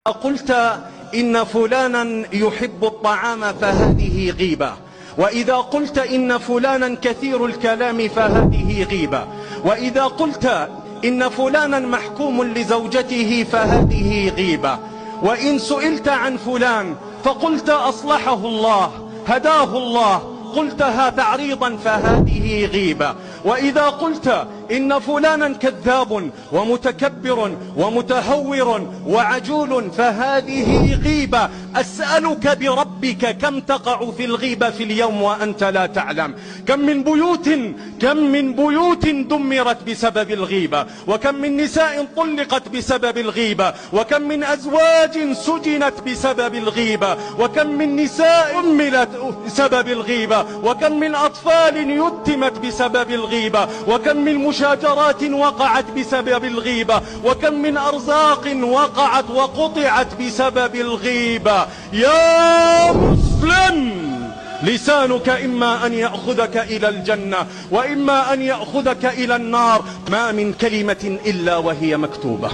قلت إن فلانا يحب الطعام فهذه غيبة، وإذا قلت إن فلانا كثير الكلام فهذه غيبة، وإذا قلت إن فلانا محكوم لزوجته فهذه غيبة، وإن سئلت عن فلان فقلت أصلحه الله هداه الله قلتها تعريضا فهذه غيبة، وإذا قلت إن فلانا كذاب ومتكبر ومتهور وعجول فهذه غيبة. أسألك بربك كم تقع في الغيبة في اليوم وأنت لا تعلم؟ كم من بيوت دمرت بسبب الغيبة، وكم من نساء طلقت بسبب الغيبة، وكم من أزواج سجنت بسبب الغيبة، وكم من نساء أملت بسبب الغيبة، وكم من أطفال يتمت بسبب الغيبة، وكم من مشاجرات وقعت بسبب الغيبة، وكم من أرزاق وقعت وقطعت بسبب الغيبة. يا مسلم، لسانك إما أن يأخذك إلى الجنة وإما أن يأخذك إلى النار، ما من كلمة إلا وهي مكتوبة.